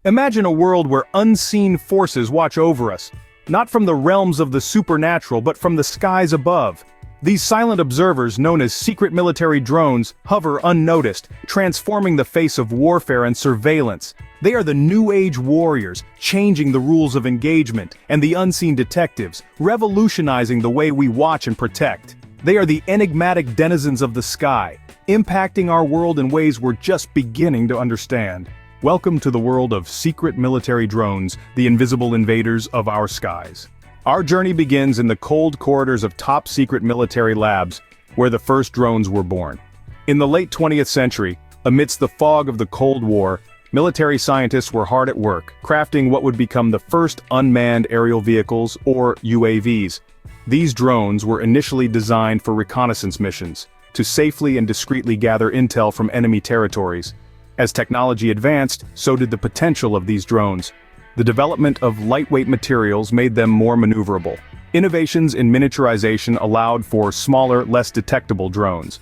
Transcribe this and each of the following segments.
Imagine a world where unseen forces watch over us, not from the realms of the supernatural but from the skies above. These silent observers, known as secret military drones, hover unnoticed, transforming the face of warfare and surveillance. They are the New Age warriors, changing the rules of engagement, and the unseen detectives, revolutionizing the way we watch and protect. They are the enigmatic denizens of the sky, impacting our world in ways we're just beginning to understand. Welcome to the world of secret military drones, the invisible invaders of our skies. Our journey begins in the cold corridors of top-secret military labs, where the first drones were born. In the late 20th century, amidst the fog of the Cold War, military scientists were hard at work, crafting what would become the first unmanned aerial vehicles, or UAVs. These drones were initially designed for reconnaissance missions, to safely and discreetly gather intel from enemy territories. As technology advanced, so did the potential of these drones. The development of lightweight materials made them more maneuverable. Innovations in miniaturization allowed for smaller, less detectable drones.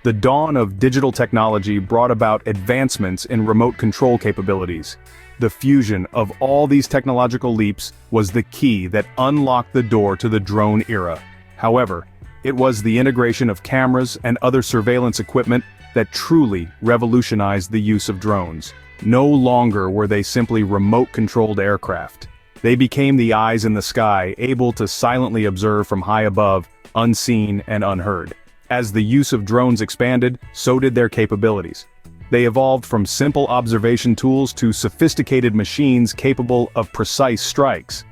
The dawn of digital technology brought about advancements in remote control capabilities. The fusion of all these technological leaps was the key that unlocked the door to the drone era. However, it was the integration of cameras and other surveillance equipment that truly revolutionized the use of drones. No longer were they simply remote-controlled aircraft. They became the eyes in the sky, able to silently observe from high above, unseen and unheard. As the use of drones expanded, so did their capabilities. They evolved from simple observation tools to sophisticated machines capable of precise strikes.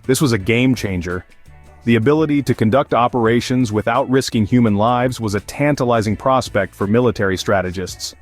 This was a game-changer. The ability to conduct operations without risking human lives was a tantalizing prospect for military strategists.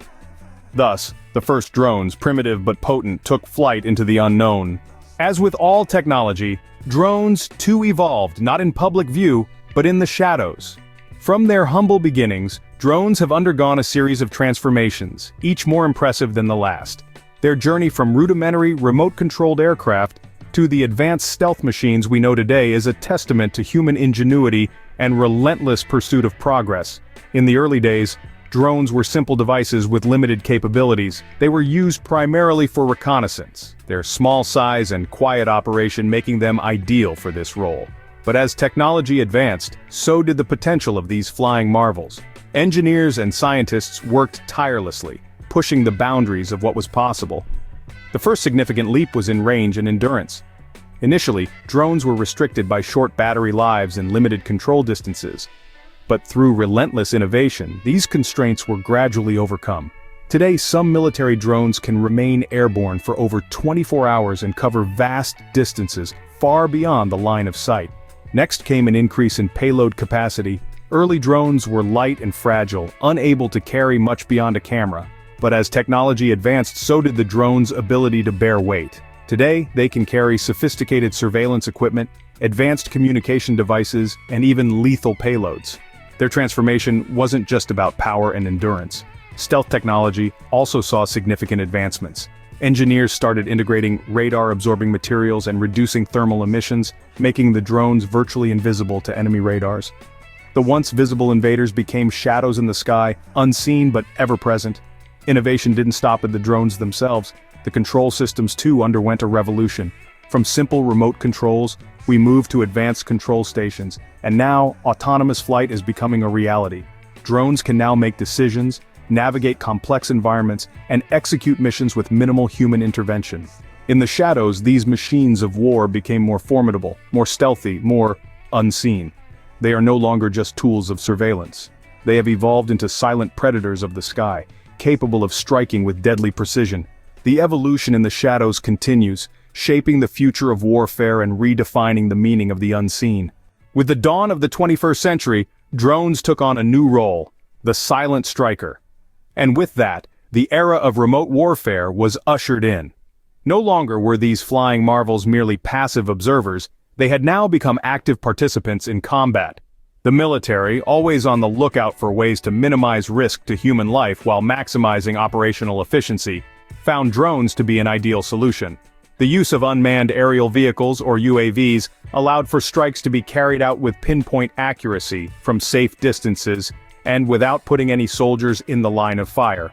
Thus, the first drones, primitive but potent, took flight into the unknown. As with all technology, drones too evolved, not in public view, but in the shadows. From their humble beginnings, drones have undergone a series of transformations, each more impressive than the last. Their journey from rudimentary, remote-controlled aircraft to the advanced stealth machines we know today is a testament to human ingenuity and relentless pursuit of progress. In the early days, drones were simple devices with limited capabilities. They were used primarily for reconnaissance, their small size and quiet operation making them ideal for this role. But as technology advanced, so did the potential of these flying marvels. Engineers and scientists worked tirelessly, pushing the boundaries of what was possible. The first significant leap was in range and endurance. Initially, drones were restricted by short battery lives and limited control distances. But through relentless innovation, these constraints were gradually overcome. Today, some military drones can remain airborne for over 24 hours and cover vast distances far beyond the line of sight. Next came an increase in payload capacity. Early drones were light and fragile, unable to carry much beyond a camera. But as technology advanced, so did the drone's ability to bear weight. Today, they can carry sophisticated surveillance equipment, advanced communication devices, and even lethal payloads. Their transformation wasn't just about power and endurance. Stealth technology also saw significant advancements. Engineers started integrating radar-absorbing materials and reducing thermal emissions, making the drones virtually invisible to enemy radars. The once visible invaders became shadows in the sky, unseen but ever-present. Innovation didn't stop at the drones themselves. The control systems too underwent a revolution. From simple remote controls, we moved to advanced control stations, and now autonomous flight is becoming a reality. Drones can now make decisions, navigate complex environments, and execute missions with minimal human intervention. In the shadows, these machines of war became more formidable, more stealthy, more unseen. They are no longer just tools of surveillance. They have evolved into silent predators of the sky, capable of striking with deadly precision. The evolution in the shadows continues, shaping the future of warfare and redefining the meaning of the unseen. With the dawn of the 21st century, drones took on a new role, the silent striker. And with that, the era of remote warfare was ushered in. No longer were these flying marvels merely passive observers, they had now become active participants in combat. The military, always on the lookout for ways to minimize risk to human life while maximizing operational efficiency, found drones to be an ideal solution. The use of unmanned aerial vehicles, or UAVs, allowed for strikes to be carried out with pinpoint accuracy, from safe distances, and without putting any soldiers in the line of fire.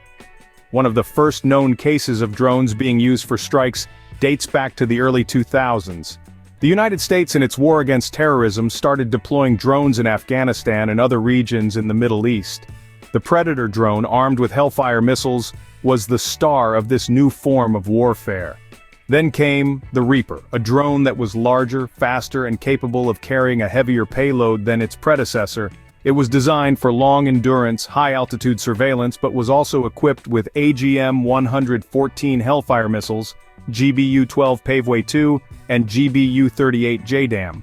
One of the first known cases of drones being used for strikes dates back to the early 2000s. The United States in its war against terrorism started deploying drones in Afghanistan and other regions in the Middle East. The Predator drone, armed with Hellfire missiles, was the star of this new form of warfare. Then came the Reaper, a drone that was larger, faster, and capable of carrying a heavier payload than its predecessor. It was designed for long-endurance, high-altitude surveillance but was also equipped with AGM-114 Hellfire missiles, GBU-12 Paveway 2, and GBU-38 JDAM.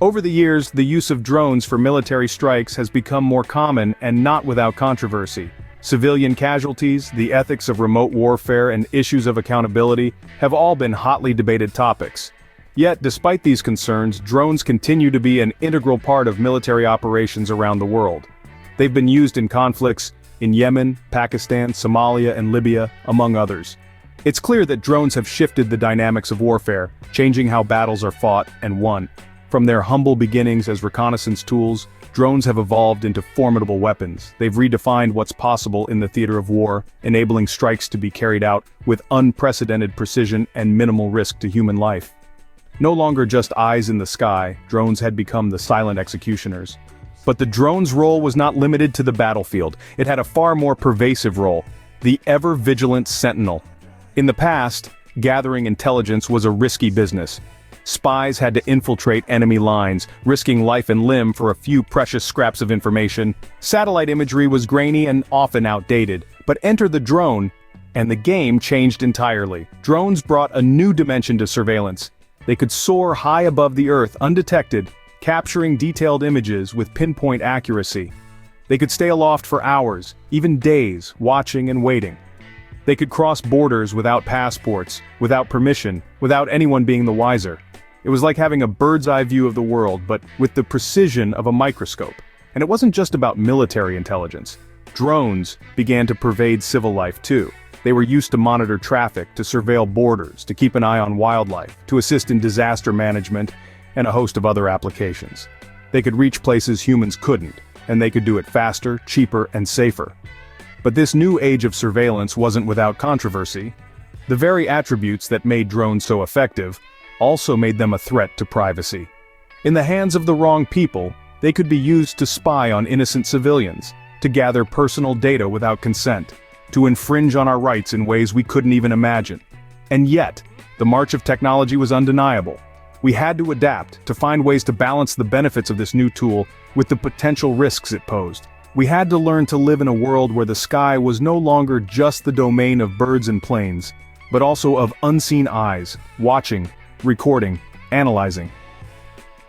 Over the years, the use of drones for military strikes has become more common and not without controversy. Civilian casualties, the ethics of remote warfare, and issues of accountability have all been hotly debated topics. Yet, despite these concerns, drones continue to be an integral part of military operations around the world. They've been used in conflicts in Yemen, Pakistan, Somalia, and Libya, among others. It's clear that drones have shifted the dynamics of warfare, changing how battles are fought and won. From their humble beginnings as reconnaissance tools, drones have evolved into formidable weapons. They've redefined what's possible in the theater of war, enabling strikes to be carried out with unprecedented precision and minimal risk to human life. No longer just eyes in the sky, drones had become the silent executioners. But the drone's role was not limited to the battlefield. It had a far more pervasive role: the ever-vigilant sentinel. In the past, gathering intelligence was a risky business. Spies had to infiltrate enemy lines, risking life and limb for a few precious scraps of information. Satellite imagery was grainy and often outdated, but enter the drone, and the game changed entirely. Drones brought a new dimension to surveillance. They could soar high above the earth undetected, capturing detailed images with pinpoint accuracy. They could stay aloft for hours, even days, watching and waiting. They could cross borders without passports, without permission, without anyone being the wiser. It was like having a bird's-eye view of the world, but with the precision of a microscope. And it wasn't just about military intelligence. Drones began to pervade civil life too. They were used to monitor traffic, to surveil borders, to keep an eye on wildlife, to assist in disaster management, and a host of other applications. They could reach places humans couldn't, and they could do it faster, cheaper, and safer. But this new age of surveillance wasn't without controversy. The very attributes that made drones so effective also made them a threat to privacy. In the hands of the wrong people, they could be used to spy on innocent civilians, to gather personal data without consent, to infringe on our rights in ways we couldn't even imagine. And yet, the march of technology was undeniable. We had to adapt, to find ways to balance the benefits of this new tool with the potential risks it posed. We had to learn to live in a world where the sky was no longer just the domain of birds and planes, but also of unseen eyes, watching, recording, analyzing.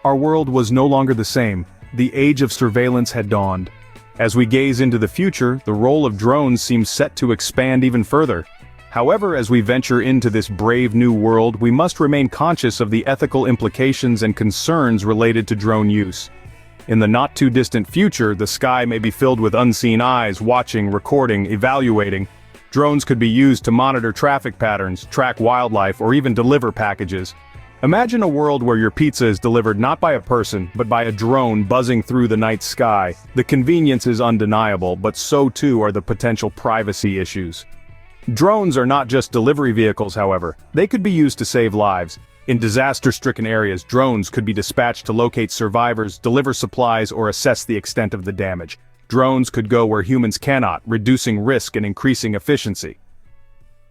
Our world was no longer the same. The age of surveillance had dawned. As we gaze into the future, the role of drones seems set to expand even further. However, as we venture into this brave new world, we must remain conscious of the ethical implications and concerns related to drone use. In the not-too-distant future, the sky may be filled with unseen eyes, watching, recording, evaluating. Drones could be used to monitor traffic patterns, track wildlife, or even deliver packages. Imagine a world where your pizza is delivered not by a person, but by a drone buzzing through the night sky. The convenience is undeniable, but so too are the potential privacy issues. Drones are not just delivery vehicles, however. They could be used to save lives. In disaster-stricken areas, drones could be dispatched to locate survivors, deliver supplies, or assess the extent of the damage. Drones could go where humans cannot, reducing risk and increasing efficiency.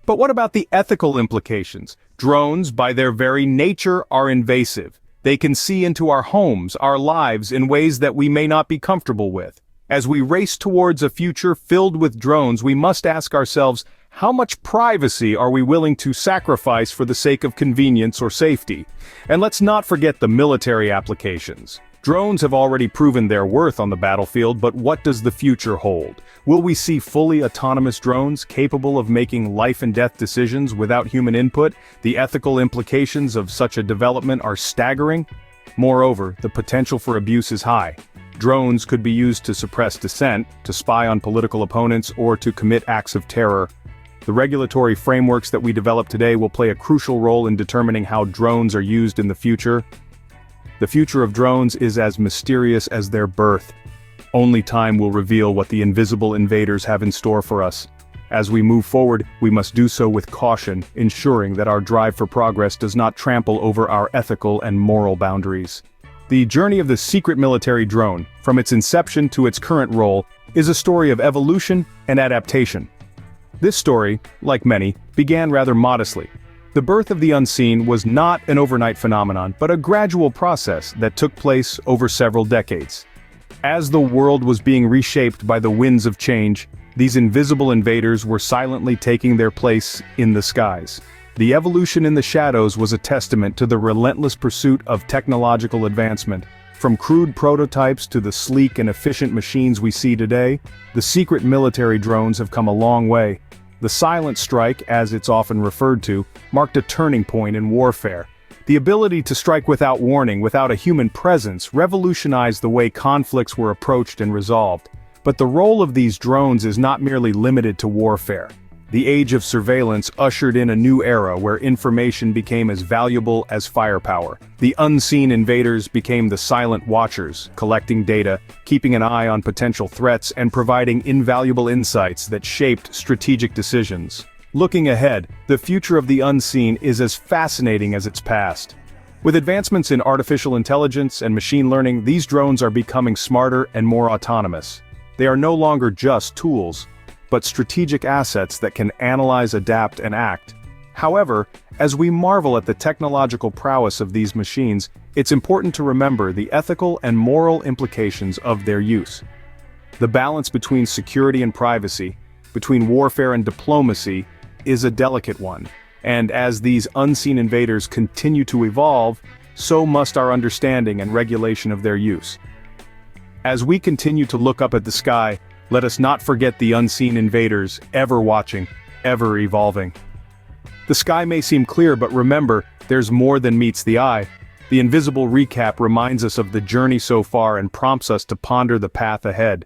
But what about the ethical implications? Drones, by their very nature, are invasive. They can see into our homes, our lives, in ways that we may not be comfortable with. As we race towards a future filled with drones, we must ask ourselves, how much privacy are we willing to sacrifice for the sake of convenience or safety? And let's not forget the military applications. Drones have already proven their worth on the battlefield, but what does the future hold? Will we see fully autonomous drones capable of making life-and-death decisions without human input? The ethical implications of such a development are staggering. Moreover, the potential for abuse is high. Drones could be used to suppress dissent, to spy on political opponents, or to commit acts of terror. The regulatory frameworks that we develop today will play a crucial role in determining how drones are used in the future. The future of drones is as mysterious as their birth. Only time will reveal what the invisible invaders have in store for us. As we move forward, we must do so with caution, ensuring that our drive for progress does not trample over our ethical and moral boundaries. The journey of the secret military drone, from its inception to its current role, is a story of evolution and adaptation. This story, like many, began rather modestly. The birth of the unseen was not an overnight phenomenon, but a gradual process that took place over several decades. As the world was being reshaped by the winds of change, these invisible invaders were silently taking their place in the skies. The evolution in the shadows was a testament to the relentless pursuit of technological advancement. From crude prototypes to the sleek and efficient machines we see today, the secret military drones have come a long way. The silent strike, as it's often referred to, marked a turning point in warfare. The ability to strike without warning, without a human presence, revolutionized the way conflicts were approached and resolved. But the role of these drones is not merely limited to warfare. The age of surveillance ushered in a new era where information became as valuable as firepower. The unseen invaders became the silent watchers, collecting data, keeping an eye on potential threats, and providing invaluable insights that shaped strategic decisions. Looking ahead, the future of the unseen is as fascinating as its past. With advancements in artificial intelligence and machine learning, these drones are becoming smarter and more autonomous. They are no longer just tools, but strategic assets that can analyze, adapt, and act. However, as we marvel at the technological prowess of these machines, it's important to remember the ethical and moral implications of their use. The balance between security and privacy, between warfare and diplomacy, is a delicate one. And as these unseen invaders continue to evolve, so must our understanding and regulation of their use. As we continue to look up at the sky, let us not forget the unseen invaders, ever watching, ever evolving. The sky may seem clear, but remember, there's more than meets the eye. The invisible recap reminds us of the journey so far and prompts us to ponder the path ahead.